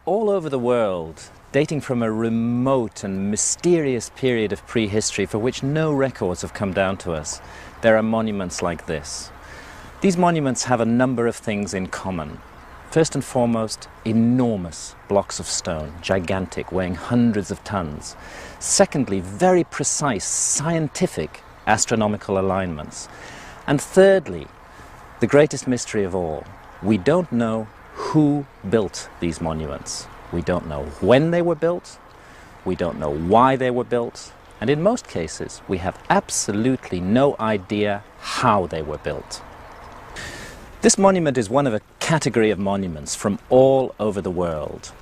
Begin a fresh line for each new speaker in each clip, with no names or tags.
all over the world, dating from a remote and mysterious period of prehistory for which no records have come down to us, there are monuments like this. These monuments have a number of things in common. First and foremost, enormous blocks of stone, gigantic, weighing hundreds of tons. Secondly, very precise scientific astronomical alignments. And thirdly, the greatest mystery of all, we don't know who built these monuments. We don't know when they were built, we don't know why they were built, and in most cases we have absolutely no idea how they were built. This monument is one of a category of monuments from all over the world.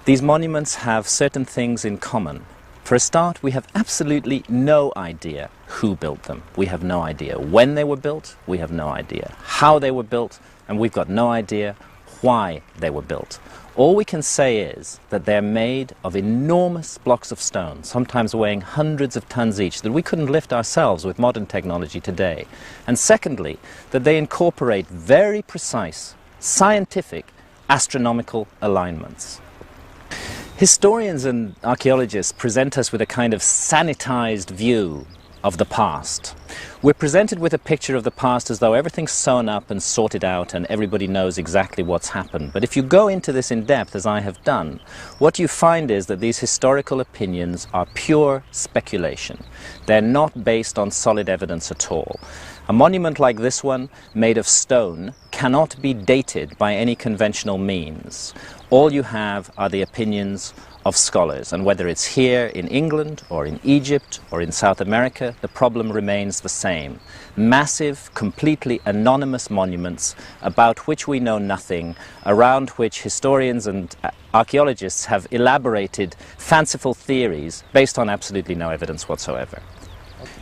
These monuments have certain things in common. For a start, we have absolutely no idea who built them. We have no idea when they were built, we have no idea how they were built, and we've got no idea why they were built. All we can say is that they're made of enormous blocks of stone, sometimes weighing hundreds of tons each, that we couldn't lift ourselves with modern technology today. And secondly, that they incorporate very precise, scientific, astronomical alignments. Historians and archaeologists present us with a kind of sanitized view of the past. We're presented with a picture of the past as though everything's sewn up and sorted out and everybody knows exactly what's happened. But if you go into this in depth, as I have done, what you find is that these historical opinions are pure speculation. They're not based on solid evidence at all. A monument like this one, made of stone, cannot be dated by any conventional means. All you have are the opinions of scholars, and whether it's here in England or in Egypt or in South America, the problem remains the same. Massive, completely anonymous monuments about which we know nothing, around which historians and archaeologists have elaborated fanciful theories based on absolutely no evidence whatsoever.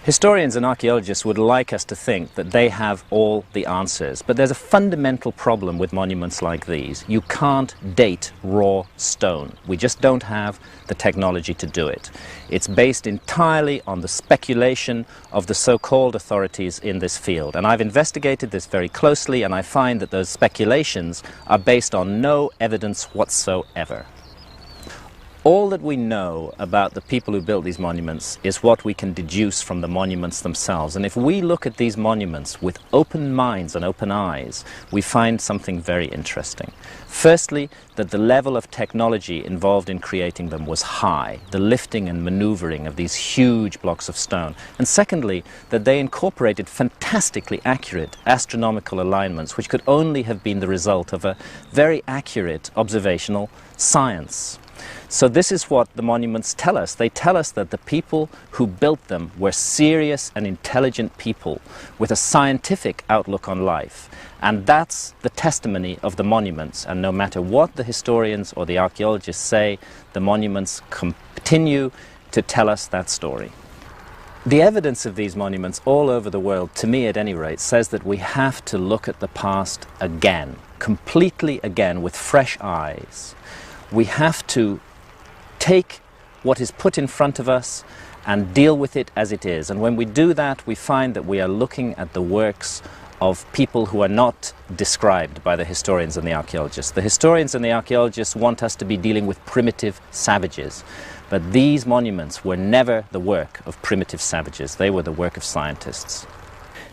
Historians and archaeologists would like us to think that they have all the answers, but there's a fundamental problem with monuments like these. You can't date raw stone. We just don't have the technology to do it. It's based entirely on the speculation of the so-called authorities in this field. And I've investigated this very closely, and I find that those speculations are based on no evidence whatsoever. All that we know about the people who built these monuments is what we can deduce from the monuments themselves. And if we look at these monuments with open minds and open eyes, we find something very interesting. Firstly, that the level of technology involved in creating them was high, the lifting and maneuvering of these huge blocks of stone. And secondly, that they incorporated fantastically accurate astronomical alignments, which could only have been the result of a very accurate observational science. So this is what the monuments tell us. They tell us that the people who built them were serious and intelligent people with a scientific outlook on life. And that's the testimony of the monuments. And no matter what the historians or the archaeologists say, the monuments continue to tell us that story. The evidence of these monuments all over the world, to me at any rate, says that we have to look at the past again, completely again, with fresh eyes. We have to take what is put in front of us and deal with it as it is. And when we do that, we find that we are looking at the works of people who are not described by the historians and the archaeologists. The historians and the archaeologists want us to be dealing with primitive savages. But these monuments were never the work of primitive savages. They were the work of scientists.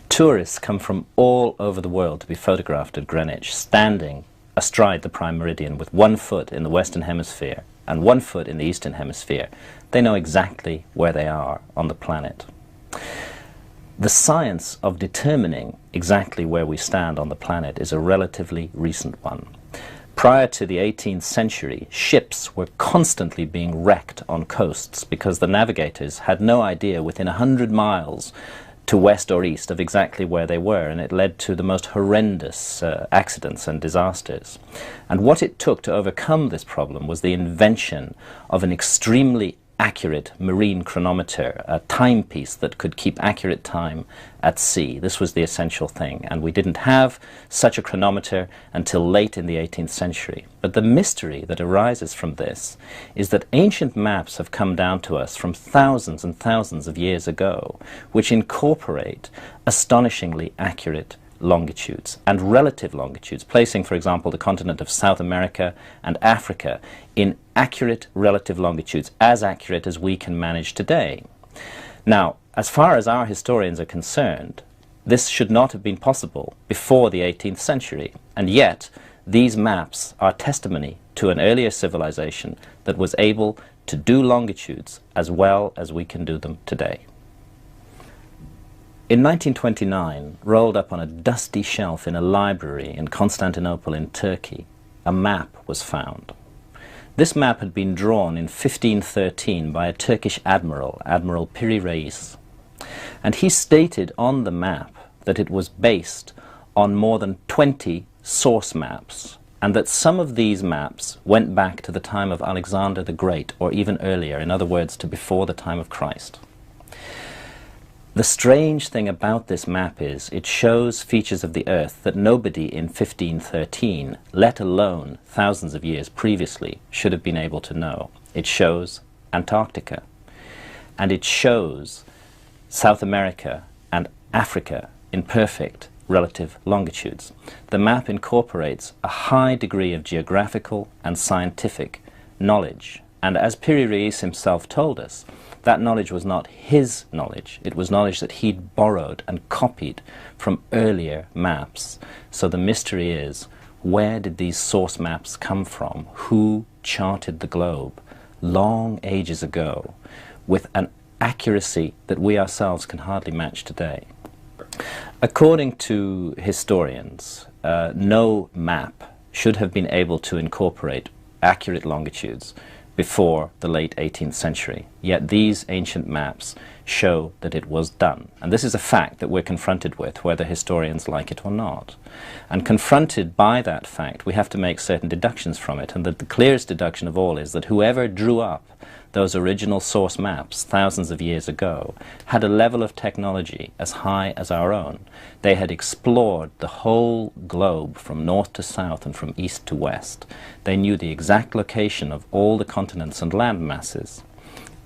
Tourists come from all over the world to be photographed at Greenwich, standing astride the prime meridian with 1 foot in the Western Hemisphere and 1 foot in the Eastern Hemisphere. They know exactly where they are on the planet. The science of determining exactly where we stand on the planet is a relatively recent one. Prior to the 18th century, ships were constantly being wrecked on coasts because the navigators had no idea within 100 miles to west or east of exactly where they were, and it led to the most horrendous accidents and disasters. And what it took to overcome this problem was the invention of an extremely accurate marine chronometer, a timepiece that could keep accurate time at sea. This was the essential thing, and we didn't have such a chronometer until late in the 18th century. But the mystery that arises from this is that ancient maps have come down to us from thousands and thousands of years ago, which incorporate astonishingly accurate longitudes and relative longitudes, placing, for example, the continent of South America and Africa in accurate relative longitudes, as accurate as we can manage today. Now, as far as our historians are concerned, this should not have been possible before the 18th century, and yet these maps are testimony to an earlier civilization that was able to do longitudes as well as we can do them today. In 1929, rolled up on a dusty shelf in a library in Constantinople in Turkey, a map was found. This map had been drawn in 1513 by a Turkish admiral, Admiral Piri Reis, and he stated on the map that it was based on more than 20 source maps, and that some of these maps went back to the time of Alexander the Great, or even earlier, in other words, to before the time of Christ. The strange thing about this map is it shows features of the Earth that nobody in 1513, let alone thousands of years previously, should have been able to know. It shows Antarctica, and it shows South America and Africa in perfect relative longitudes. The map incorporates a high degree of geographical and scientific knowledge, and as Piri Reis himself told us, that knowledge was not his knowledge, it was knowledge that he'd borrowed and copied from earlier maps. So the mystery is, where did these source maps come from? Who charted the globe long ages ago with an accuracy that we ourselves can hardly match today? According to historians, no map should have been able to incorporate accurate longitudes before the late 18th century. Yet these ancient maps show that it was done. And this is a fact that we're confronted with, whether historians like it or not. And confronted by that fact, we have to make certain deductions from it. And the clearest deduction of all is that whoever drew up those original source maps thousands of years ago had a level of technology as high as our own. They had explored the whole globe from north to south and from east to west. They knew the exact location of all the continents and land masses,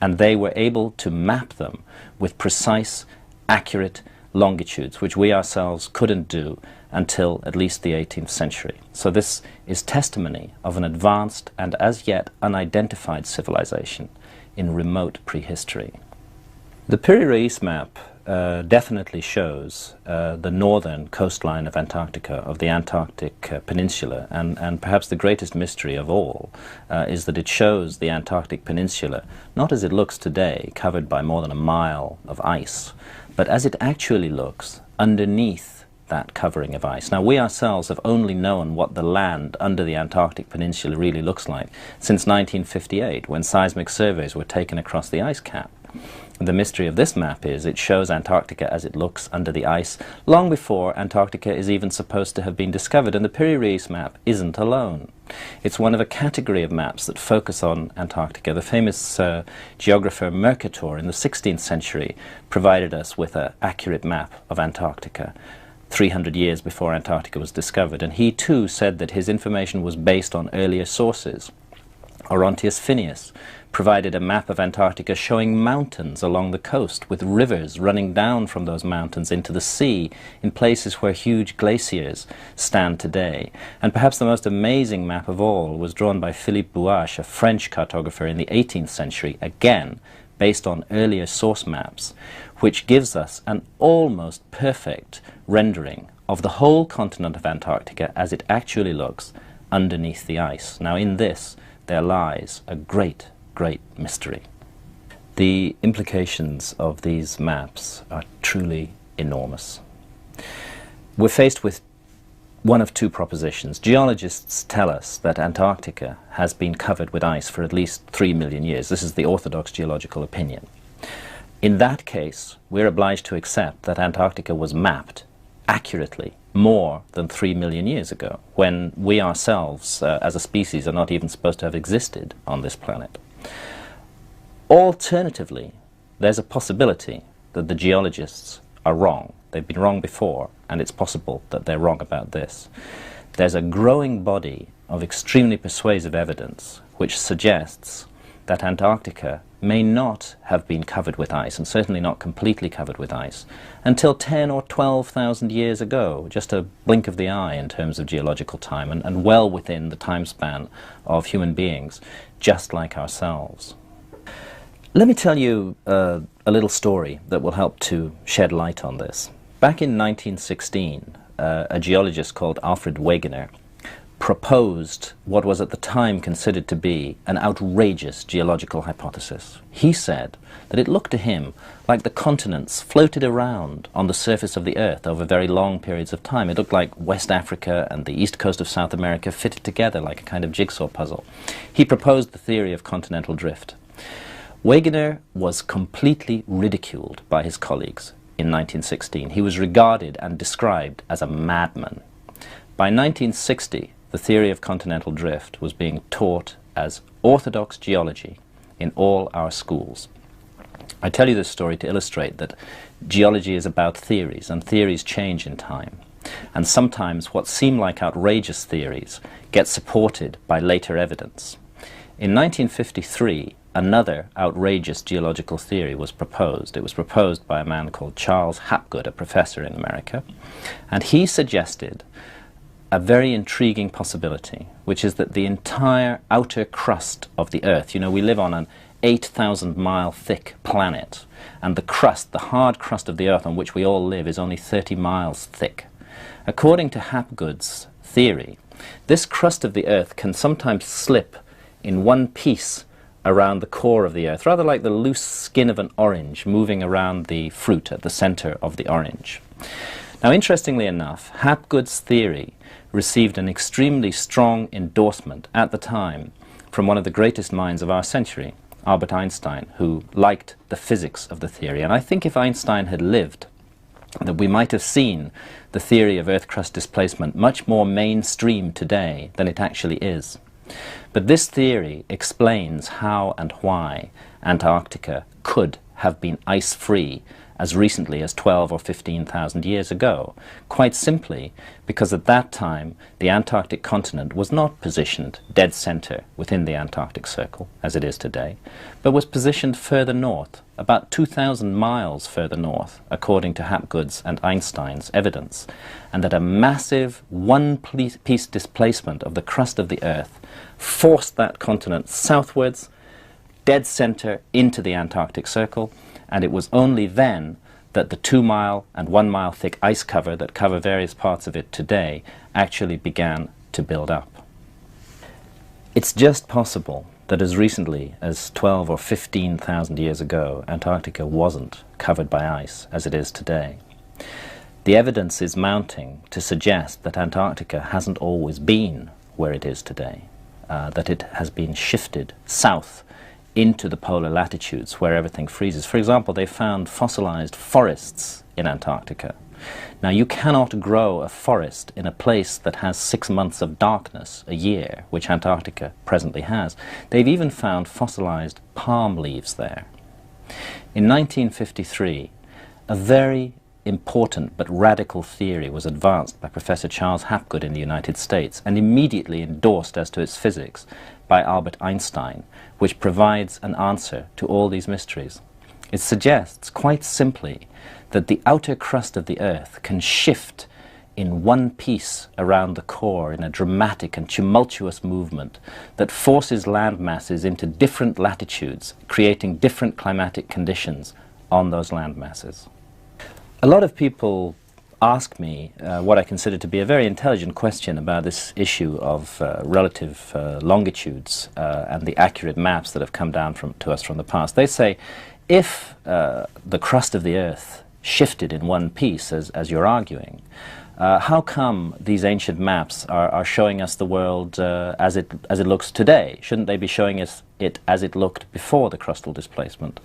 and they were able to map them with precise, accurate longitudes, which we ourselves couldn't do until at least the 18th century. So this is testimony of an advanced and as yet unidentified civilization in remote prehistory. The Piri Reis map definitely shows the northern coastline of Antarctica, of the Antarctic Peninsula, and perhaps the greatest mystery of all is that it shows the Antarctic Peninsula not as it looks today, covered by more than a mile of ice, but as it actually looks underneath that covering of ice. Now, we ourselves have only known what the land under the Antarctic Peninsula really looks like since 1958, when seismic surveys were taken across the ice cap. The mystery of this map is it shows Antarctica as it looks under the ice long before Antarctica is even supposed to have been discovered, and the Piri Reis map isn't alone. It's one of a category of maps that focus on Antarctica. The famous geographer Mercator in the 16th century provided us with an accurate map of Antarctica 300 years before Antarctica was discovered, and he too said that his information was based on earlier sources. Orontius Phineas provided a map of Antarctica showing mountains along the coast, with rivers running down from those mountains into the sea in places where huge glaciers stand today. And perhaps the most amazing map of all was drawn by Philippe Bouache, a French cartographer in the 18th century, again based on earlier source maps, which gives us an almost perfect rendering of the whole continent of Antarctica as it actually looks underneath the ice. Now, in this there lies a great, great mystery. The implications of these maps are truly enormous. We're faced with one of two propositions. Geologists tell us that Antarctica has been covered with ice for at least 3 million years. This is the orthodox geological opinion. In that case, we're obliged to accept that Antarctica was mapped accurately more than 3 million years ago, when we ourselves, as a species, are not even supposed to have existed on this planet. Alternatively, there's a possibility that the geologists are wrong. They've been wrong before, and it's possible that they're wrong about this. There's a growing body of extremely persuasive evidence which suggests that Antarctica may not have been covered with ice, and certainly not completely covered with ice, until 10 or 12,000 years ago, just a blink of the eye in terms of geological time, and well within the time span of human beings, just like ourselves. Let me tell you a little story that will help to shed light on this. Back in 1916, a geologist called Alfred Wegener proposed what was at the time considered to be an outrageous geological hypothesis. He said that it looked to him like the continents floated around on the surface of the Earth over very long periods of time. It looked like West Africa and the east coast of South America fitted together like a kind of jigsaw puzzle. He proposed the theory of continental drift. Wegener was completely ridiculed by his colleagues in 1916. He was regarded and described as a madman. By 1960, the theory of continental drift was being taught as orthodox geology in all our schools. I tell you this story to illustrate that geology is about theories, and theories change in time. And sometimes what seem like outrageous theories get supported by later evidence. In 1953, another outrageous geological theory was proposed. It was proposed by a man called Charles Hapgood, a professor in America, and he suggested a very intriguing possibility, which is that the entire outer crust of the Earth, you know, we live on an 8,000-mile thick planet, and the crust, the hard crust of the Earth on which we all live, is only 30 miles thick. According to Hapgood's theory, this crust of the Earth can sometimes slip in one piece around the core of the Earth, rather like the loose skin of an orange moving around the fruit at the center of the orange. Now, interestingly enough, Hapgood's theory received an extremely strong endorsement at the time from one of the greatest minds of our century, Albert Einstein, who liked the physics of the theory. And I think if Einstein had lived, that we might have seen the theory of Earth crust displacement much more mainstream today than it actually is. But this theory explains how and why Antarctica could have been ice-free as recently as 12 or 15,000 years ago, quite simply because at that time the Antarctic continent was not positioned dead center within the Antarctic Circle, as it is today, but was positioned further north, about 2,000 miles further north, according to Hapgood's and Einstein's evidence, and that a massive one-piece displacement of the crust of the Earth forced that continent southwards, dead center into the Antarctic Circle, and it was only then that the 2-mile and 1-mile thick ice cover that cover various parts of it today actually began to build up. It's just possible that as recently as 12 or 15,000 years ago, Antarctica wasn't covered by ice as it is today. The evidence is mounting to suggest that Antarctica hasn't always been where it is today, that it has been shifted south into the polar latitudes where everything freezes. For example, they found fossilized forests in Antarctica. Now, you cannot grow a forest in a place that has 6 months of darkness a year, which Antarctica presently has. They've even found fossilized palm leaves there. In 1953, a very important but radical theory was advanced by Professor Charles Hapgood in the United States and immediately endorsed as to its physics by Albert Einstein, which provides an answer to all these mysteries. It suggests, quite simply, that the outer crust of the Earth can shift in one piece around the core in a dramatic and tumultuous movement that forces land masses into different latitudes, creating different climatic conditions on those land masses. A lot of people ask me what I consider to be a very intelligent question about this issue of relative longitudes and the accurate maps that have come down to us from the past. They say, if the crust of the Earth shifted in one piece, as you're arguing, how come these ancient maps are showing us the world as it looks today? Shouldn't they be showing us it as it looked before the crustal displacement?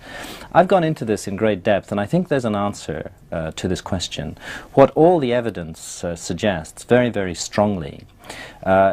I've gone into this in great depth, and I think there's an answer to this question. What all the evidence suggests very, very strongly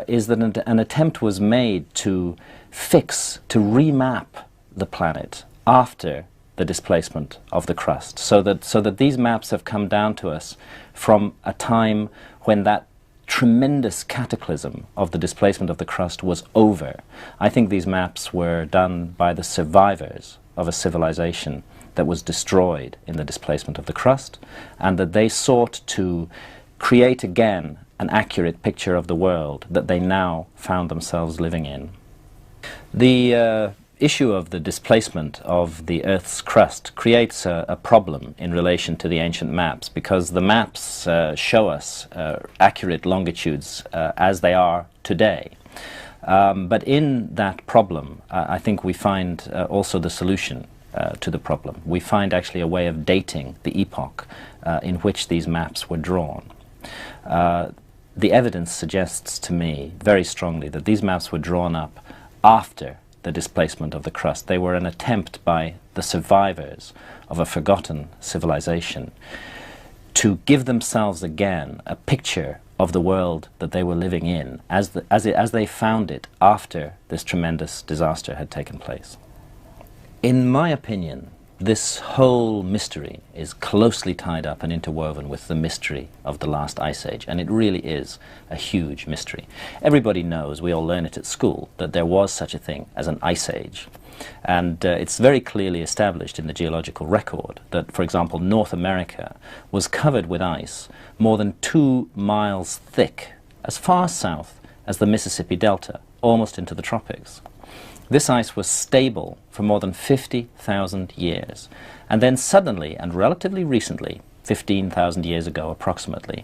is that an attempt was made to remap the planet after the displacement of the crust, so that these maps have come down to us from a time when that tremendous cataclysm of the displacement of the crust was over. I think these maps were done by the survivors of a civilization that was destroyed in the displacement of the crust, and that they sought to create again an accurate picture of the world that they now found themselves living in. The issue of the displacement of the Earth's crust creates a problem in relation to the ancient maps, because the maps show us accurate longitudes as they are today. But in that problem, I think we find also the solution to the problem. We find actually a way of dating the epoch in which these maps were drawn. The evidence suggests to me very strongly that these maps were drawn up after the displacement of the crust. They were an attempt by the survivors of a forgotten civilization to give themselves again a picture of the world that they were living in as they found it after this tremendous disaster had taken place. In my opinion, this whole mystery is closely tied up and interwoven with the mystery of the last ice age, and it really is a huge mystery. Everybody knows, we all learn it at school, that there was such a thing as an ice age. And it's very clearly established in the geological record that, for example, North America was covered with ice more than 2 miles thick, as far south as the Mississippi Delta, almost into the tropics. This ice was stable for more than 50,000 years. And then suddenly, and relatively recently, 15,000 years ago approximately,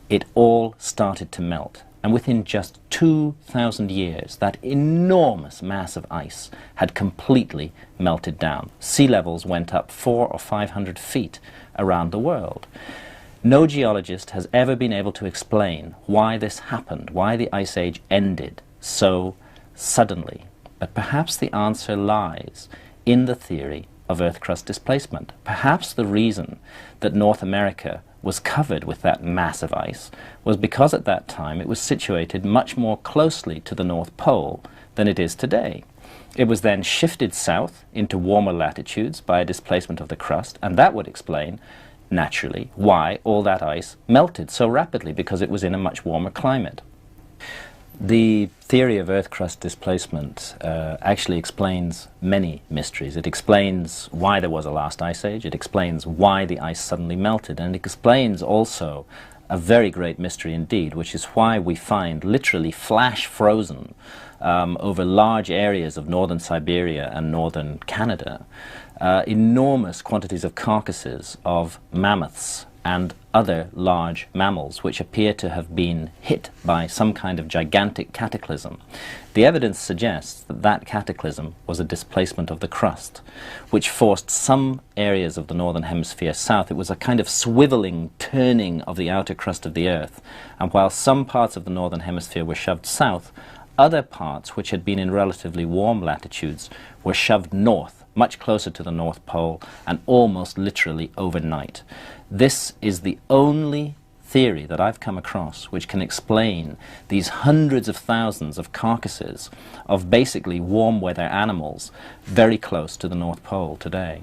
it all started to melt. And within just 2,000 years, that enormous mass of ice had completely melted down. Sea levels went up 400 or 500 feet around the world. No geologist has ever been able to explain why this happened, why the Ice Age ended so suddenly. But perhaps the answer lies in the theory of Earth crust displacement. Perhaps the reason that North America was covered with that mass of ice was because at that time it was situated much more closely to the North Pole than it is today. It was then shifted south into warmer latitudes by a displacement of the crust, and that would explain, naturally, why all that ice melted so rapidly, because it was in a much warmer climate. The theory of Earth crust displacement actually explains many mysteries. It explains why there was a last ice age, it explains why the ice suddenly melted, and it explains also a very great mystery indeed, which is why we find literally flash frozen over large areas of northern Siberia and northern Canada, enormous quantities of carcasses of mammoths and other large mammals which appear to have been hit by some kind of gigantic cataclysm. The evidence suggests that that cataclysm was a displacement of the crust, which forced some areas of the northern hemisphere south. It was a kind of swiveling, turning of the outer crust of the Earth, and while some parts of the northern hemisphere were shoved south, other parts which had been in relatively warm latitudes were shoved north, much closer to the North Pole, and almost literally overnight. This is the only theory that I've come across which can explain these hundreds of thousands of carcasses of basically warm weather animals very close to the North Pole today.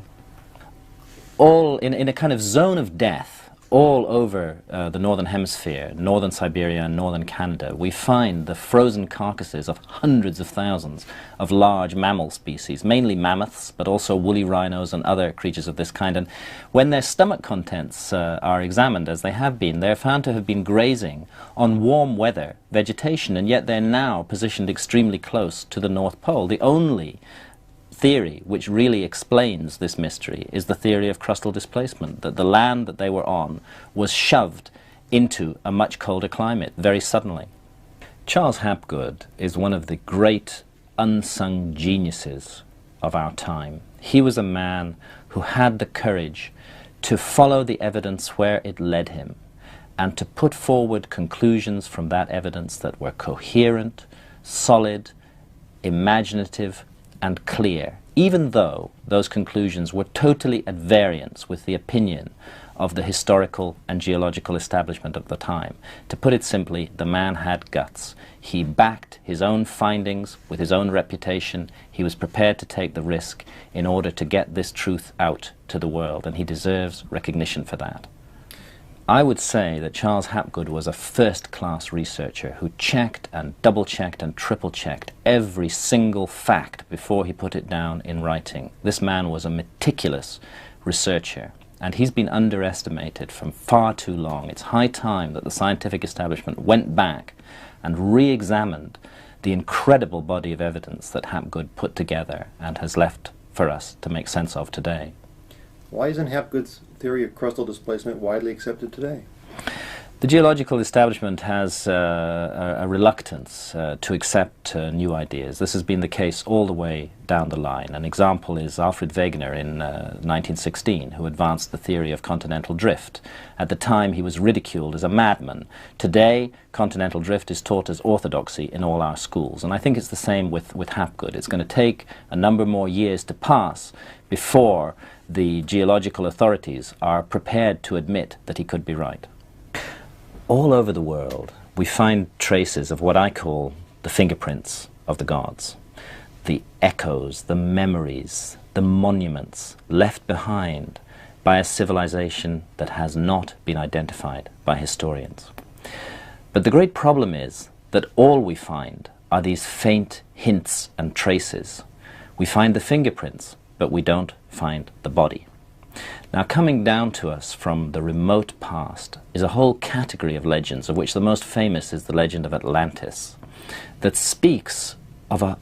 All in a kind of zone of death all over the northern hemisphere, northern Siberia and northern Canada, we find the frozen carcasses of hundreds of thousands of large mammal species, mainly mammoths, but also woolly rhinos and other creatures of this kind. And when their stomach contents are examined, as they have been, they're found to have been grazing on warm weather vegetation, and yet they're now positioned extremely close to the North Pole. The only theory which really explains this mystery is the theory of crustal displacement, that the land that they were on was shoved into a much colder climate very suddenly. Charles Hapgood is one of the great unsung geniuses of our time. He was a man who had the courage to follow the evidence where it led him and to put forward conclusions from that evidence that were coherent, solid, imaginative, and clear, even though those conclusions were totally at variance with the opinion of the historical and geological establishment of the time. To put it simply, the man had guts. He backed his own findings with his own reputation. He was prepared to take the risk in order to get this truth out to the world, and he deserves recognition for that. I would say that Charles Hapgood was a first-class researcher who checked and double-checked and triple-checked every single fact before he put it down in writing. This man was a meticulous researcher, and he's been underestimated for far too long. It's high time that the scientific establishment went back and re-examined the incredible body of evidence that Hapgood put together and has left for us to make sense of today.
Why isn't Hapgood's theory of crustal displacement widely accepted today?
The geological establishment has a reluctance to accept new ideas. This has been the case all the way down the line. An example is Alfred Wegener in 1916, who advanced the theory of continental drift. At the time, he was ridiculed as a madman. Today, continental drift is taught as orthodoxy in all our schools. And I think it's the same with Hapgood. It's going to take a number more years to pass before the geological authorities are prepared to admit that he could be right. All over the world, we find traces of what I call the fingerprints of the gods. The echoes, the memories, the monuments left behind by a civilization that has not been identified by historians. But the great problem is that all we find are these faint hints and traces. We find the fingerprints, but we don't find the body. Now, coming down to us from the remote past is a whole category of legends, of which the most famous is the legend of Atlantis, that speaks of a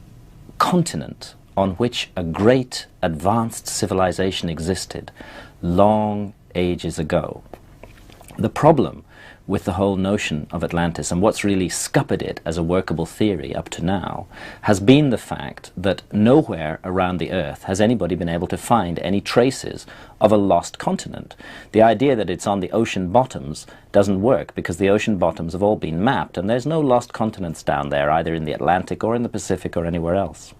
continent on which a great advanced civilization existed long ages ago. The problem with the whole notion of Atlantis, and what's really scuppered it as a workable theory up to now, has been the fact that nowhere around the Earth has anybody been able to find any traces of a lost continent. The idea that it's on the ocean bottoms doesn't work, because the ocean bottoms have all been mapped, and there's no lost continents down there, either in the Atlantic or in the Pacific or anywhere else.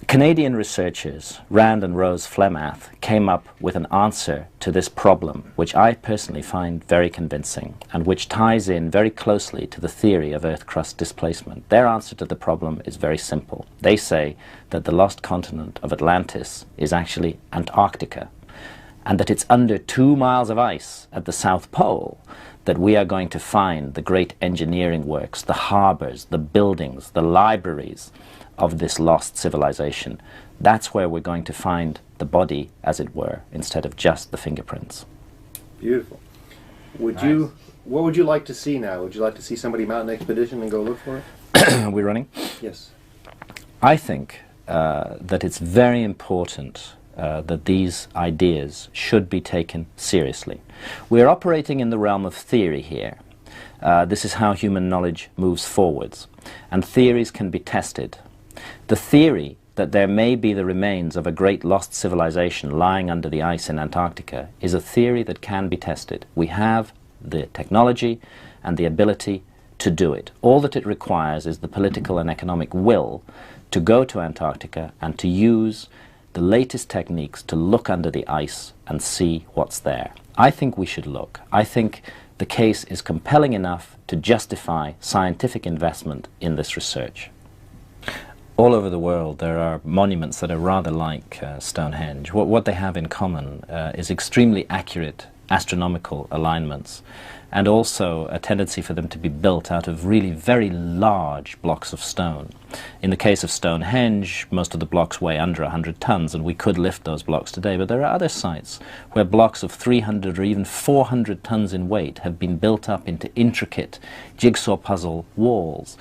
Canadian researchers Rand and Rose Flemath came up with an answer to this problem, which I personally find very convincing and which ties in very closely to the theory of Earth crust displacement. Their answer to the problem is very simple. They say that the lost continent of Atlantis is actually Antarctica, and that it's under 2 miles of ice at the South Pole that we are going to find the great engineering works, the harbors, the buildings, the libraries of this lost civilization. That's where we're going to find the body, as it were, instead of just the fingerprints.
Beautiful. What would you like to see now? Would you like to see somebody mount an expedition and go look for it?
Are we running?
Yes.
I think that it's very important that these ideas should be taken seriously. We're operating in the realm of theory here. This is how human knowledge moves forwards, and theories can be tested. The theory that there may be the remains of a great lost civilization lying under the ice in Antarctica is a theory that can be tested. We have the technology and the ability to do it. All that it requires is the political and economic will to go to Antarctica and to use the latest techniques to look under the ice and see what's there. I think we should look. I think the case is compelling enough to justify scientific investment in this research. All over the world there are monuments that are rather like Stonehenge. What they have in common is extremely accurate astronomical alignments, and also a tendency for them to be built out of really very large blocks of stone. In the case of Stonehenge, most of the blocks weigh under 100 tons, and we could lift those blocks today, but there are other sites where blocks of 300 or even 400 tons in weight have been built up into intricate jigsaw puzzle walls.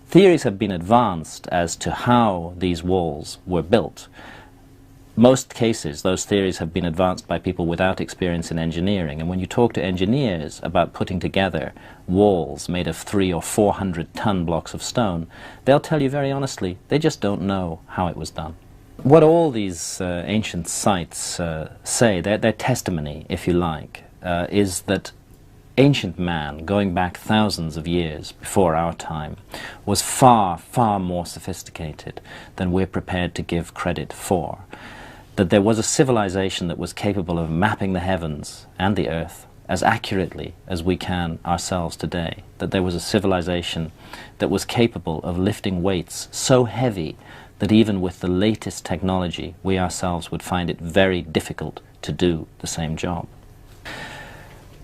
Theories have been advanced as to how these walls were built. Most cases, those theories have been advanced by people without experience in engineering, and when you talk to engineers about putting together walls made of 300 or 400 ton blocks of stone, they'll tell you very honestly, they just don't know how it was done. What all these ancient sites say, their testimony, if you like, is that ancient man, going back thousands of years before our time, was far, far more sophisticated than we're prepared to give credit for. That there was a civilization that was capable of mapping the heavens and the earth as accurately as we can ourselves today. That there was a civilization that was capable of lifting weights so heavy that even with the latest technology, we ourselves would find it very difficult to do the same job.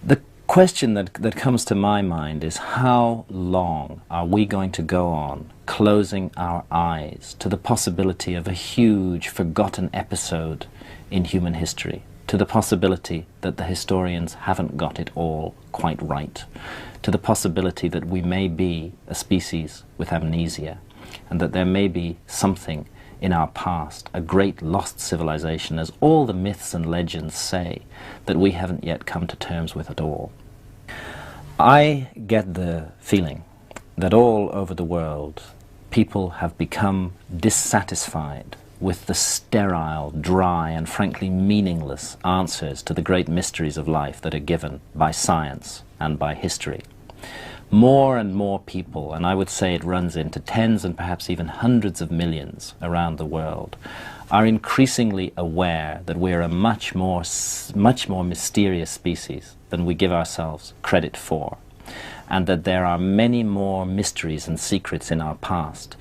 The question that comes to my mind is, how long are we going to go on closing our eyes to the possibility of a huge forgotten episode in human history, to the possibility that the historians haven't got it all quite right, to the possibility that we may be a species with amnesia, and that there may be something in our past, a great lost civilization, as all the myths and legends say, that we haven't yet come to terms with at all. I get the feeling that all over the world people have become dissatisfied with the sterile, dry, and frankly meaningless answers to the great mysteries of life that are given by science and by history. More and more people, and I would say it runs into tens and perhaps even hundreds of millions around the world, are increasingly aware that we're a much more mysterious species than we give ourselves credit for, and that there are many more mysteries and secrets in our past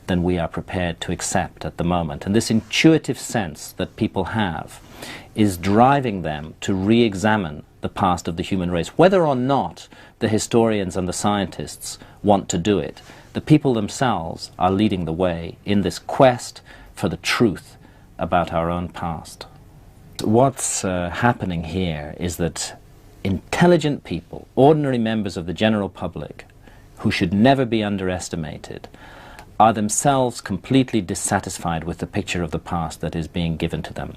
than we are prepared to accept at the moment. And this intuitive sense that people have is driving them to re-examine the past of the human race. Whether or not the historians and the scientists want to do it, the people themselves are leading the way in this quest for the truth about our own past. What's happening here is that intelligent people, ordinary members of the general public, who should never be underestimated, are themselves completely dissatisfied with the picture of the past that is being given to them.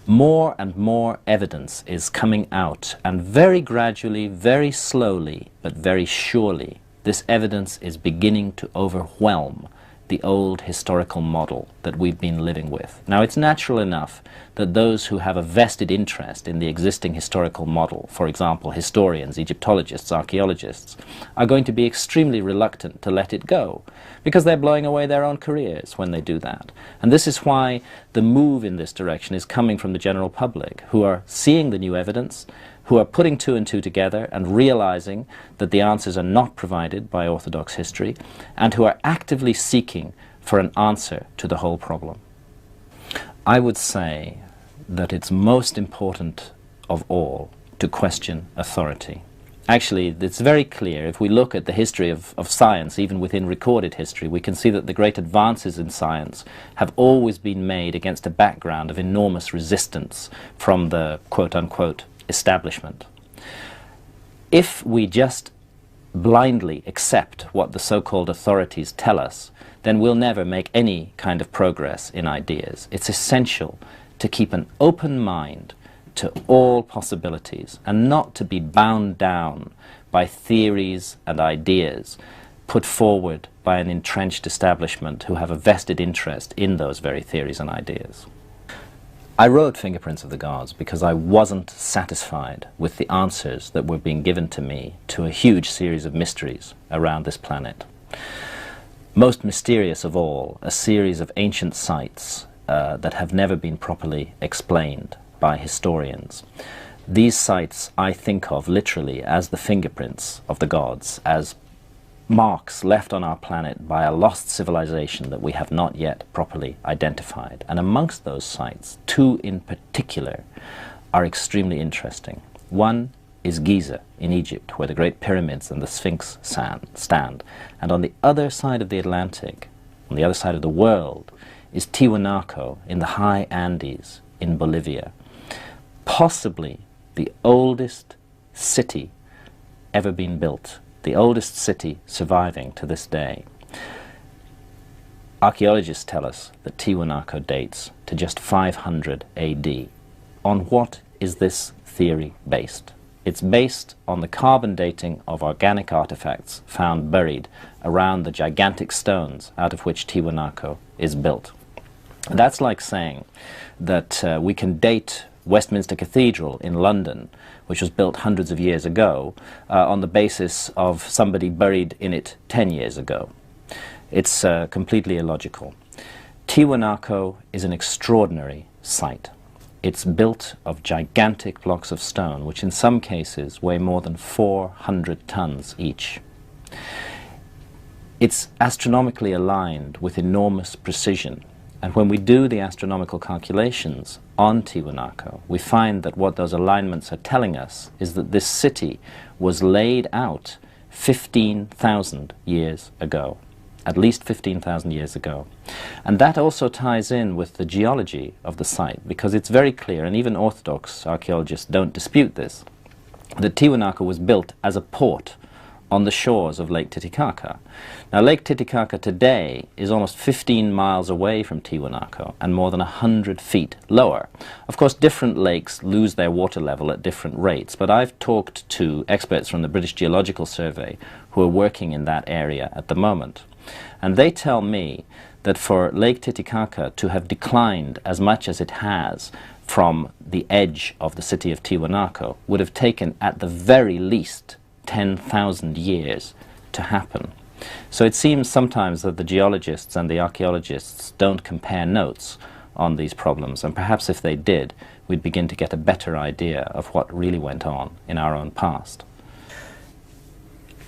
More and more evidence is coming out, and very gradually, very slowly, but very surely, this evidence is beginning to overwhelm the old historical model that we've been living with. Now, it's natural enough that those who have a vested interest in the existing historical model, for example, historians, Egyptologists, archaeologists, are going to be extremely reluctant to let it go, because they're blowing away their own careers when they do that. And this is why the move in this direction is coming from the general public, who are seeing the new evidence, who are putting two and two together and realizing that the answers are not provided by orthodox history, and who are actively seeking for an answer to the whole problem. I would say that it's most important of all to question authority. Actually, it's very clear. If we look at the history of science, even within recorded history, we can see that the great advances in science have always been made against a background of enormous resistance from the quote-unquote establishment. If we just blindly accept what the so-called authorities tell us, then we'll never make any kind of progress in ideas. It's essential to keep an open mind to all possibilities, and not to be bound down by theories and ideas put forward by an entrenched establishment who have a vested interest in those very theories and ideas. I wrote Fingerprints of the Gods because I wasn't satisfied with the answers that were being given to me to a huge series of mysteries around this planet. Most mysterious of all, a series of ancient sites that have never been properly explained by historians. These sites I think of literally as the fingerprints of the gods, as marks left on our planet by a lost civilization that we have not yet properly identified. And amongst those sites, two in particular are extremely interesting. One is Giza in Egypt, where the Great Pyramids and the Sphinx stand. And on the other side of the Atlantic, on the other side of the world, is Tiwanaku in the high Andes in Bolivia. Possibly the oldest city ever been built, the oldest city surviving to this day. Archaeologists tell us that Tiwanaku dates to just 500 AD. On what is this theory based? It's based on the carbon dating of organic artifacts found buried around the gigantic stones out of which Tiwanaku is built. That's like saying that we can date Westminster Cathedral in London, which was built hundreds of years ago, on the basis of somebody buried in it 10 years ago. It's completely illogical. Tiwanaku is an extraordinary site. It's built of gigantic blocks of stone, which in some cases weigh more than 400 tons each. It's astronomically aligned with enormous precision. And when we do the astronomical calculations on Tiwanaku, we find that what those alignments are telling us is that this city was laid out 15,000 years ago, at least 15,000 years ago. And that also ties in with the geology of the site, because it's very clear, and even orthodox archaeologists don't dispute this, that Tiwanaku was built as a port on the shores of Lake Titicaca. Now, Lake Titicaca today is almost 15 miles away from Tiwanaku and more than 100 feet lower. Of course, different lakes lose their water level at different rates, but I've talked to experts from the British Geological Survey who are working in that area at the moment. And they tell me that for Lake Titicaca to have declined as much as it has from the edge of the city of Tiwanaku would have taken, at the very least, 10,000 years to happen. So it seems sometimes that the geologists and the archaeologists don't compare notes on these problems, and perhaps if they did, we'd begin to get a better idea of what really went on in our own past.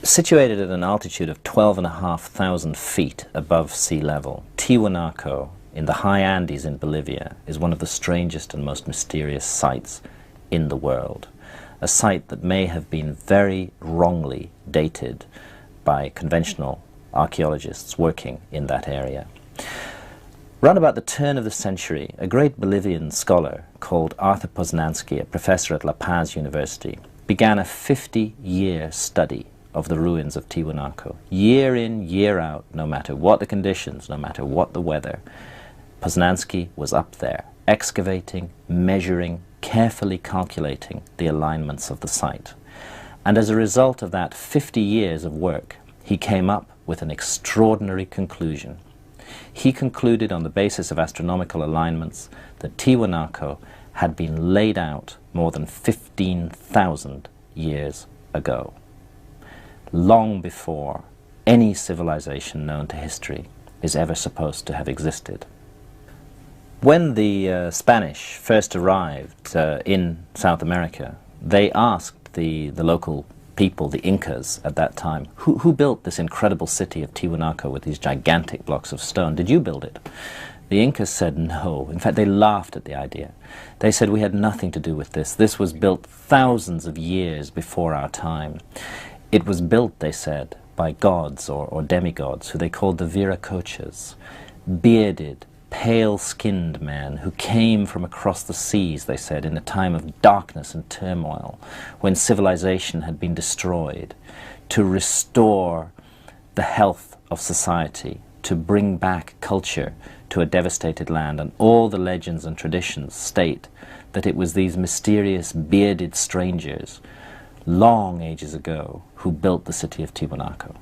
Situated at an altitude of 12,500 feet above sea level, Tiwanaku in the high Andes in Bolivia is one of the strangest and most mysterious sites in the world. A site that may have been very wrongly dated by conventional archaeologists working in that area. Round about the turn of the century, a great Bolivian scholar called Arthur Poznański, a professor at La Paz University, began a 50-year study of the ruins of Tiwanaku. Year in, year out, no matter what the conditions, no matter what the weather, Poznański was up there, excavating, measuring, carefully calculating the alignments of the site. And as a result of that 50 years of work, he came up with an extraordinary conclusion. He concluded on the basis of astronomical alignments that Tiwanaku had been laid out more than 15,000 years ago, long before any civilization known to history is ever supposed to have existed. When the Spanish first arrived in South America, they asked the local people, the Incas at that time, who built this incredible city of Tiwanaku with these gigantic blocks of stone? Did you build it? The Incas said no. In fact, they laughed at the idea. They said we had nothing to do with this. This was built thousands of years before our time. It was built, they said, by gods or demigods who they called the Viracochas, bearded, pale-skinned men who came from across the seas, they said, in a time of darkness and turmoil, when civilization had been destroyed, to restore the health of society, to bring back culture to a devastated land. And all the legends and traditions state that it was these mysterious bearded strangers, long ages ago, who built the city of Tiwanaku.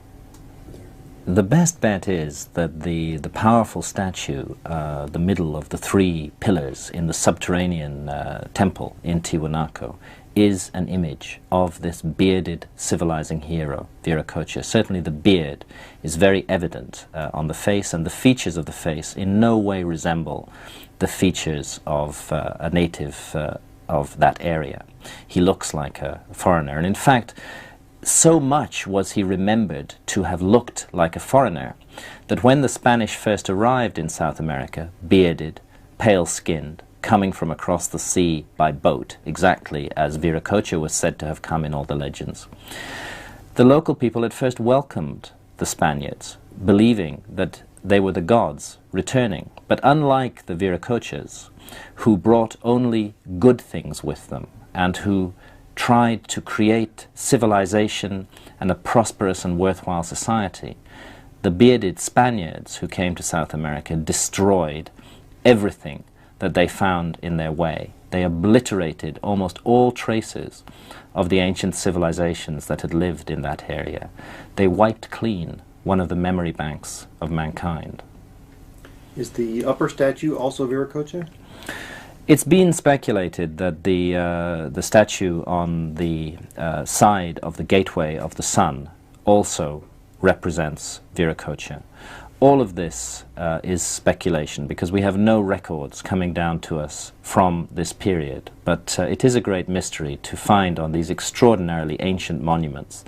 The best bet is that the powerful statue, the middle of the three pillars in the subterranean temple in Tiwanaku, is an image of this bearded civilizing hero, Viracocha. Certainly the beard is very evident on the face, and the features of the face in no way resemble the features of a native of that area. He looks like a foreigner, and in fact, so much was he remembered to have looked like a foreigner that when the Spanish first arrived in South America, bearded, pale-skinned, coming from across the sea by boat, exactly as Viracocha was said to have come in all the legends, the local people at first welcomed the Spaniards, believing that they were the gods returning. But unlike the Viracochas, who brought only good things with them and who tried to create civilization and a prosperous and worthwhile society, the bearded Spaniards who came to South America destroyed everything that they found in their way. They obliterated almost all traces of the ancient civilizations that had lived in that area. They wiped clean one of the memory banks of mankind.
Is the upper statue also Viracocha?
It's been speculated that the statue on the side of the gateway of the sun also represents Viracocha. all of this is speculation because we have no records coming down to us from this period. But it is a great mystery to find on these extraordinarily ancient monuments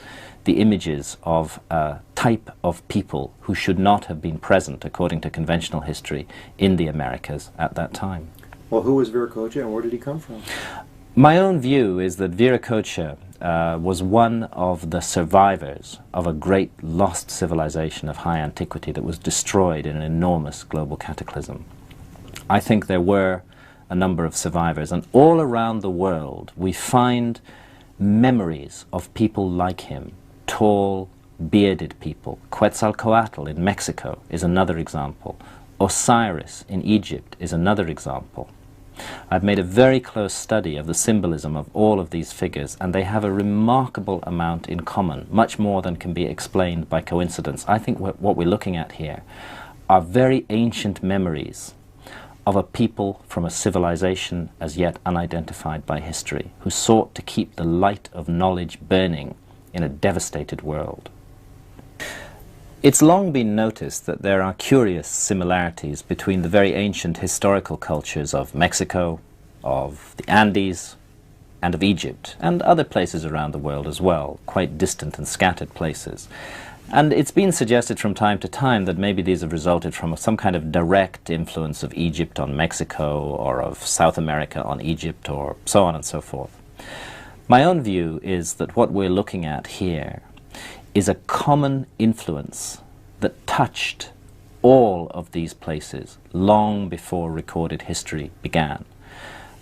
the images of a type of people who should not have been present, according to conventional history, in the Americas at that time.
Well, who was Viracocha and where did he come from?
My own view is that Viracocha was one of the survivors of a great lost civilization of high antiquity that was destroyed in an enormous global cataclysm. I think there were a number of survivors, and all around the world we find memories of people like him, tall, bearded people. Quetzalcoatl in Mexico is another example. Osiris in Egypt is another example. I've made a very close study of the symbolism of all of these figures, and they have a remarkable amount in common, much more than can be explained by coincidence. I think what we're looking at here are very ancient memories of a people from a civilization as yet unidentified by history, who sought to keep the light of knowledge burning in a devastated world. It's long been noticed that there are curious similarities between the very ancient historical cultures of Mexico, of the Andes, and of Egypt, and other places around the world as well, quite distant and scattered places. And it's been suggested from time to time that maybe these have resulted from some kind of direct influence of Egypt on Mexico, or of South America on Egypt, or so on and so forth. My own view is that what we're looking at here is a common influence that touched all of these places long before recorded history began.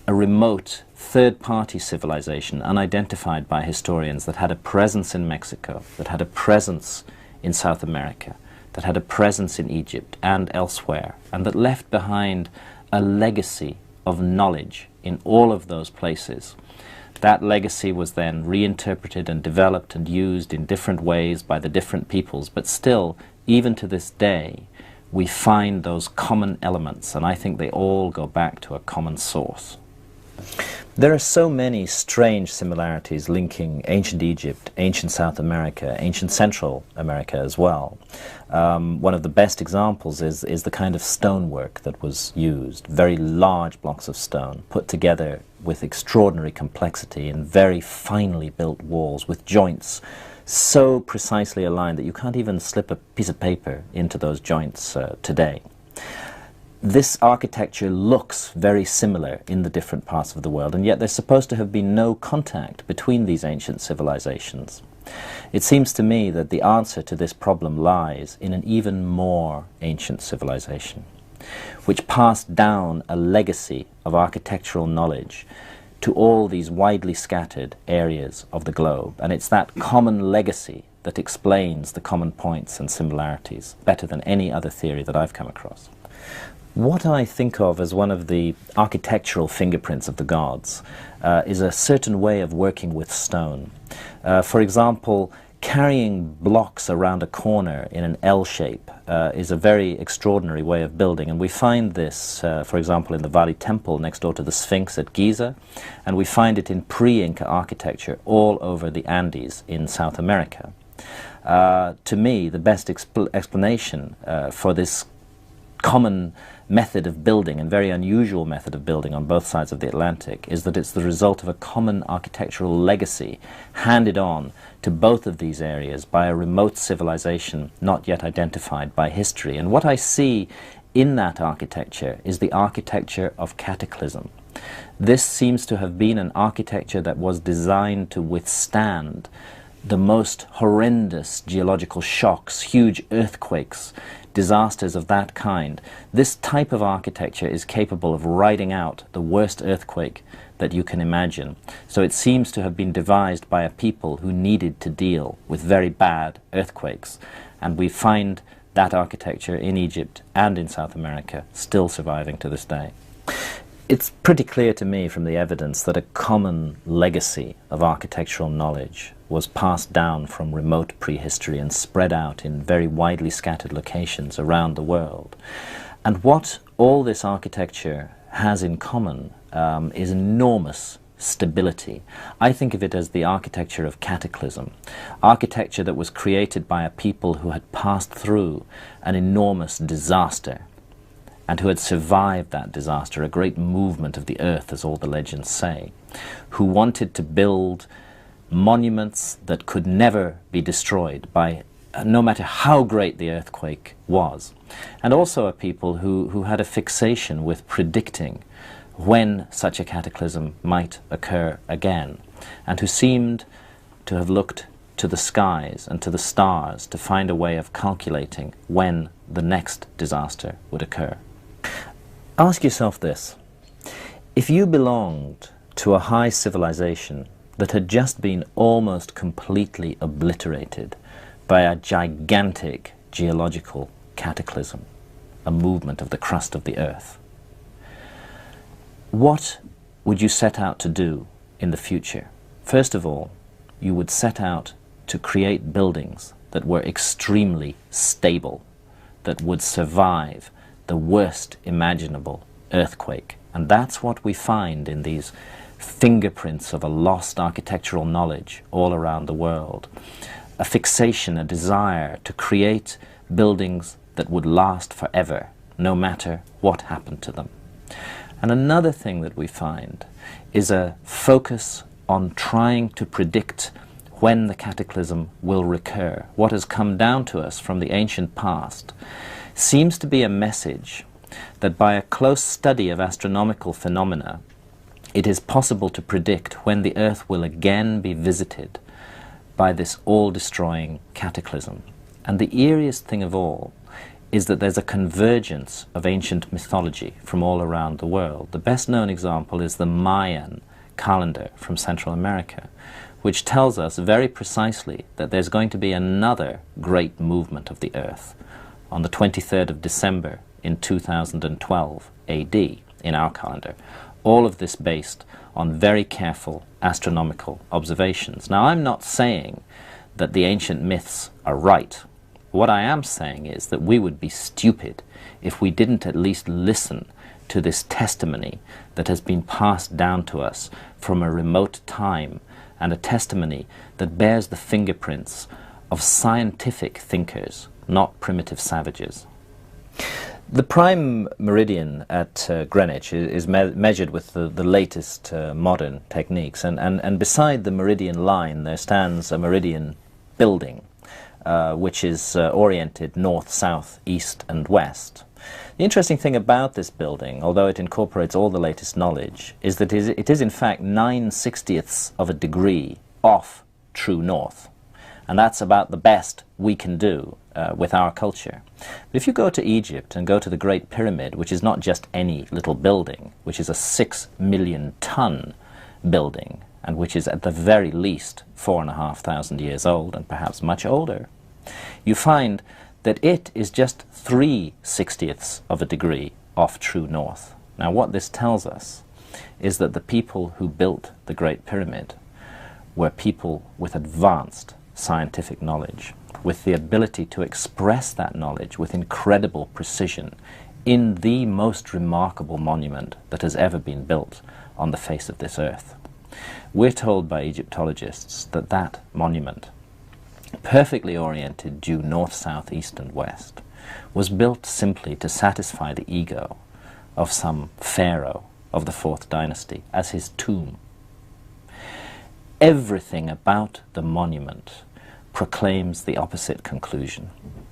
A remote third-party civilization, unidentified by historians, that had a presence in Mexico, that had a presence in South America, that had a presence in Egypt and elsewhere, and that left behind a legacy of knowledge in all of those places. That legacy was then reinterpreted and developed and used in different ways by the different peoples, but still, even to this day, we find those common elements, and I think they all go back to a common source. There are so many strange similarities linking ancient Egypt, ancient South America, ancient Central America as well. One of the best examples is the kind of stonework that was used, very large blocks of stone put together with extraordinary complexity in very finely built walls with joints so precisely aligned that you can't even slip a piece of paper into those joints today. This architecture looks very similar in the different parts of the world, and yet there's supposed to have been no contact between these ancient civilizations. It seems to me that the answer to this problem lies in an even more ancient civilization, which passed down a legacy of architectural knowledge to all these widely scattered areas of the globe. And it's that common legacy that explains the common points and similarities better than any other theory that I've come across. What I think of as one of the architectural fingerprints of the gods is a certain way of working with stone. For example, carrying blocks around a corner in an L shape is a very extraordinary way of building, and we find this, for example, in the Valley Temple next door to the Sphinx at Giza, and we find it in pre-Inca architecture all over the Andes in South America. To me, the best explanation for this common method of building, and very unusual method of building on both sides of the Atlantic, is that it's the result of a common architectural legacy handed on to both of these areas by a remote civilization not yet identified by history. And what I see in that architecture is the architecture of cataclysm. This seems to have been an architecture that was designed to withstand the most horrendous geological shocks, huge earthquakes, disasters of that kind. This type of architecture is capable of riding out the worst earthquake that you can imagine. So it seems to have been devised by a people who needed to deal with very bad earthquakes. And we find that architecture in Egypt and in South America still surviving to this day. It's pretty clear to me from the evidence that a common legacy of architectural knowledge was passed down from remote prehistory and spread out in very widely scattered locations around the world. And what all this architecture has in common is enormous stability. I think of it as the architecture of cataclysm, architecture that was created by a people who had passed through an enormous disaster and who had survived that disaster, a great movement of the earth, as all the legends say, who wanted to build monuments that could never be destroyed by no matter how great the earthquake was, and also a people who had a fixation with predicting when such a cataclysm might occur again, and who seemed to have looked to the skies and to the stars to find a way of calculating when the next disaster would occur. Ask yourself this: if you belonged to a high civilization that had just been almost completely obliterated by a gigantic geological cataclysm, a movement of the crust of the earth, what would you set out to do in the future? First of all, you would set out to create buildings that were extremely stable, that would survive the worst imaginable earthquake. And that's what we find in these fingerprints of a lost architectural knowledge all around the world. A fixation, a desire to create buildings that would last forever, no matter what happened to them. And another thing that we find is a focus on trying to predict when the cataclysm will recur. What has come down to us from the ancient past seems to be a message that by a close study of astronomical phenomena, it is possible to predict when the Earth will again be visited by this all-destroying cataclysm. And the eeriest thing of all is that there's a convergence of ancient mythology from all around the world. The best known example is the Mayan calendar from Central America, which tells us very precisely that there's going to be another great movement of the Earth on the 23rd of December in 2012 AD in our calendar. All of this based on very careful astronomical observations. Now, I'm not saying that the ancient myths are right. What I am saying is that we would be stupid if we didn't at least listen to this testimony that has been passed down to us from a remote time, and a testimony that bears the fingerprints of scientific thinkers, not primitive savages. The prime meridian at Greenwich is measured with the latest modern techniques, and beside the meridian line there stands a meridian building which is oriented north, south, east and west. The interesting thing about this building, although it incorporates all the latest knowledge, is that it is in fact 9/60ths of a degree off true north. And that's about the best we can do with our culture. But if you go to Egypt and go to the Great Pyramid, which is not just any little building, which is a 6 million ton building, and which is at the very least 4,500 years old, and perhaps much older, you find that it is just 3/60ths of a degree off true north. Now, what this tells us is that the people who built the Great Pyramid were people with advanced scientific knowledge, with the ability to express that knowledge with incredible precision in the most remarkable monument that has ever been built on the face of this earth. We're told by Egyptologists that that monument, perfectly oriented due north, south, east and west, was built simply to satisfy the ego of some pharaoh of the 4th dynasty as his tomb. Everything about the monument proclaims the opposite conclusion,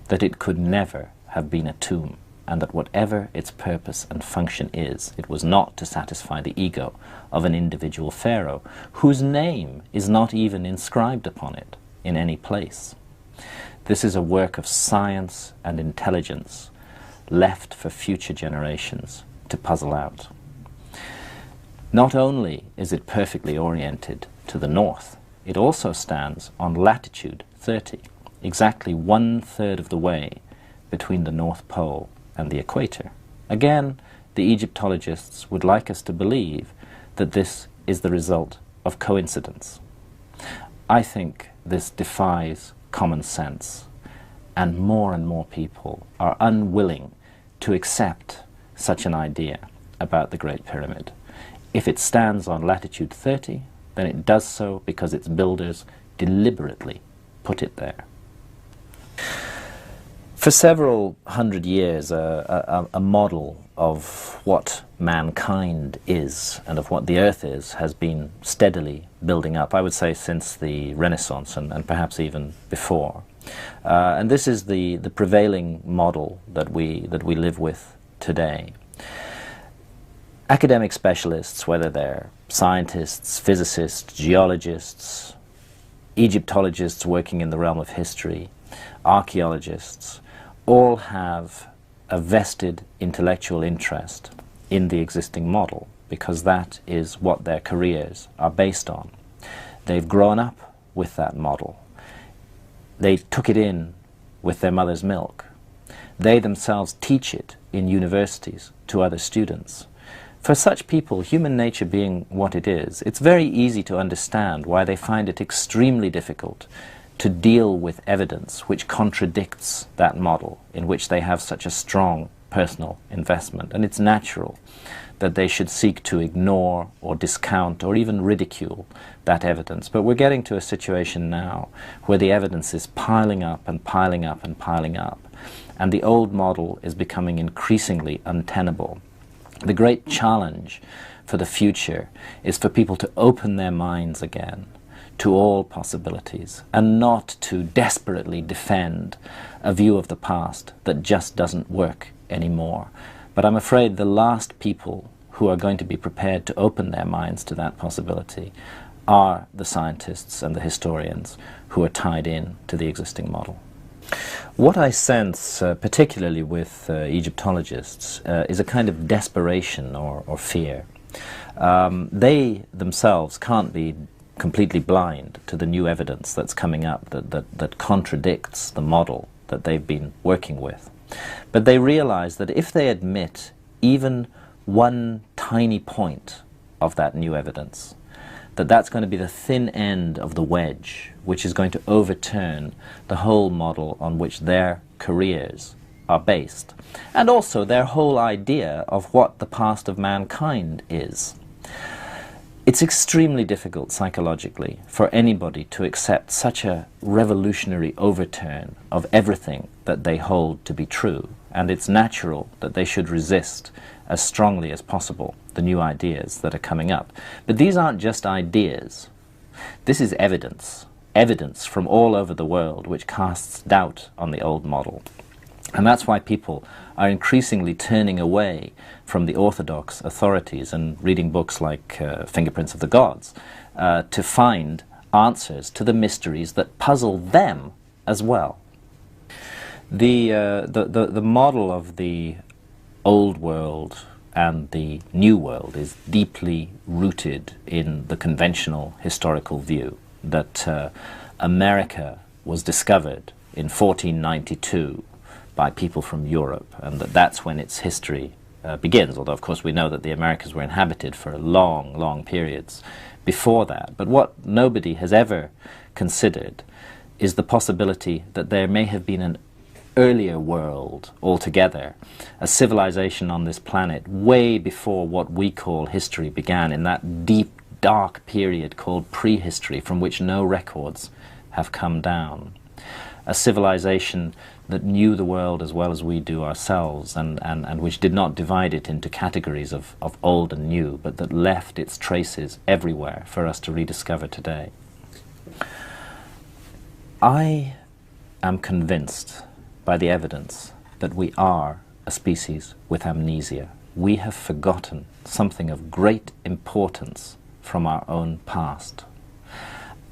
that it could never have been a tomb, and that whatever its purpose and function is, it was not to satisfy the ego of an individual pharaoh, whose name is not even inscribed upon it in any place. This is a work of science and intelligence left for future generations to puzzle out. Not only is it perfectly oriented to the north, it also stands on latitude 30, exactly 1/3 of the way between the North Pole and the equator. Again, the Egyptologists would like us to believe that this is the result of coincidence. I think this defies common sense, and more people are unwilling to accept such an idea about the Great Pyramid. If it stands on latitude 30, then it does so because its builders deliberately put it there. For several hundred years, a model of what mankind is and of what the Earth is has been steadily building up, I would say since the Renaissance and perhaps even before. And this is the prevailing model that we live with today. Academic specialists, whether they're scientists, physicists, geologists, Egyptologists working in the realm of history, archaeologists, all have a vested intellectual interest in the existing model because that is what their careers are based on. They've grown up with that model. They took it in with their mother's milk. They themselves teach it in universities to other students. For such people, human nature being what it is, it's very easy to understand why they find it extremely difficult to deal with evidence which contradicts that model in which they have such a strong personal investment. And it's natural that they should seek to ignore or discount or even ridicule that evidence. But we're getting to a situation now where the evidence is piling up and piling up and piling up, and the old model is becoming increasingly untenable. The great challenge for the future is for people to open their minds again to all possibilities and not to desperately defend a view of the past that just doesn't work anymore. But I'm afraid the last people who are going to be prepared to open their minds to that possibility are the scientists and the historians who are tied in to the existing model. What I sense, particularly with Egyptologists, is a kind of desperation or fear. They themselves can't be completely blind to the new evidence that's coming up that contradicts the model that they've been working with. But they realize that if they admit even one tiny point of that new evidence, that's going to be the thin end of the wedge which is going to overturn the whole model on which their careers are based, and also their whole idea of what the past of mankind is. It's extremely difficult psychologically for anybody to accept such a revolutionary overturn of everything that they hold to be true, and it's natural that they should resist as strongly as possible the new ideas that are coming up. But these aren't just ideas. This is evidence from all over the world which casts doubt on the old model. And that's why people are increasingly turning away from the orthodox authorities and reading books like Fingerprints of the Gods to find answers to the mysteries that puzzle them as well. The model of the old world and the new world is deeply rooted in the conventional historical view that America was discovered in 1492 by people from Europe, and that's when its history begins, although of course we know that the Americas were inhabited for long, long periods before that. But what nobody has ever considered is the possibility that there may have been an earlier world altogether, a civilization on this planet way before what we call history began, in that deep, dark period called prehistory, from which no records have come down. A civilization that knew the world as well as we do ourselves, and which did not divide it into categories of old and new, but that left its traces everywhere for us to rediscover today. I am convinced by the evidence that we are a species with amnesia. We have forgotten something of great importance from our own past.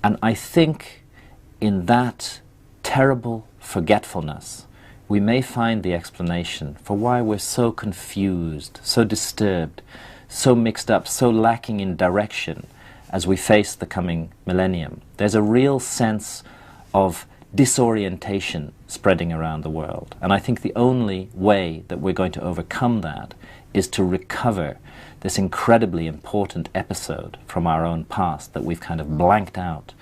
And I think in that terrible forgetfulness, we may find the explanation for why we're so confused, so disturbed, so mixed up, so lacking in direction as we face the coming millennium. There's a real sense of disorientation spreading around the world. And I think the only way that we're going to overcome that is to recover this incredibly important episode from our own past that we've kind of blanked out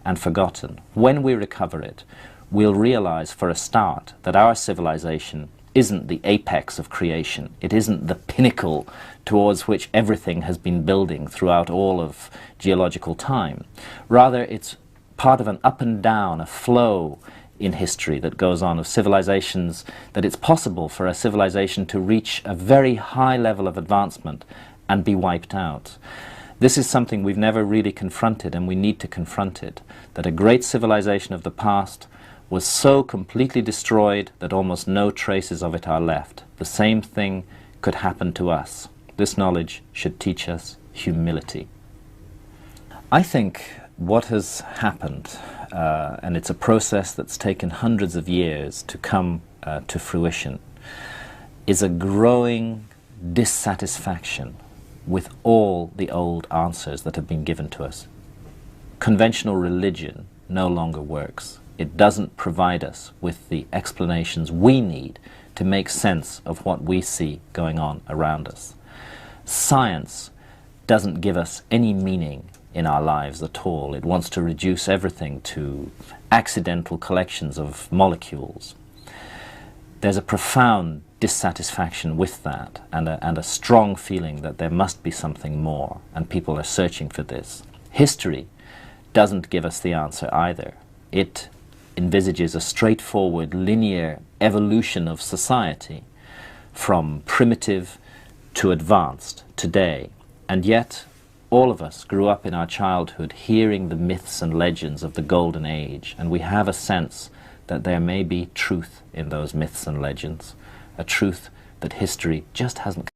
and forgotten. When we recover it, we'll realize for a start that our civilization isn't the apex of creation. It isn't the pinnacle towards which everything has been building throughout all of geological time. Rather, it's part of an up and down, a flow in history that goes on of civilizations, that it's possible for a civilization to reach a very high level of advancement and be wiped out. This is something we've never really confronted, and we need to confront it, that a great civilization of the past was so completely destroyed that almost no traces of it are left. The same thing could happen to us. This knowledge should teach us humility. I think what has happened, and it's a process that's taken hundreds of years to come to fruition, is a growing dissatisfaction with all the old answers that have been given to us. Conventional religion no longer works. It doesn't provide us with the explanations we need to make sense of what we see going on around us. Science doesn't give us any meaning in our lives at all. It wants to reduce everything to accidental collections of molecules. There's a profound dissatisfaction with that, and a strong feeling that there must be something more, and people are searching for this. History doesn't give us the answer either. It envisages a straightforward, linear evolution of society from primitive to advanced today. And yet, all of us grew up in our childhood hearing the myths and legends of the Golden Age, and we have a sense that there may be truth in those myths and legends, a truth that history just hasn't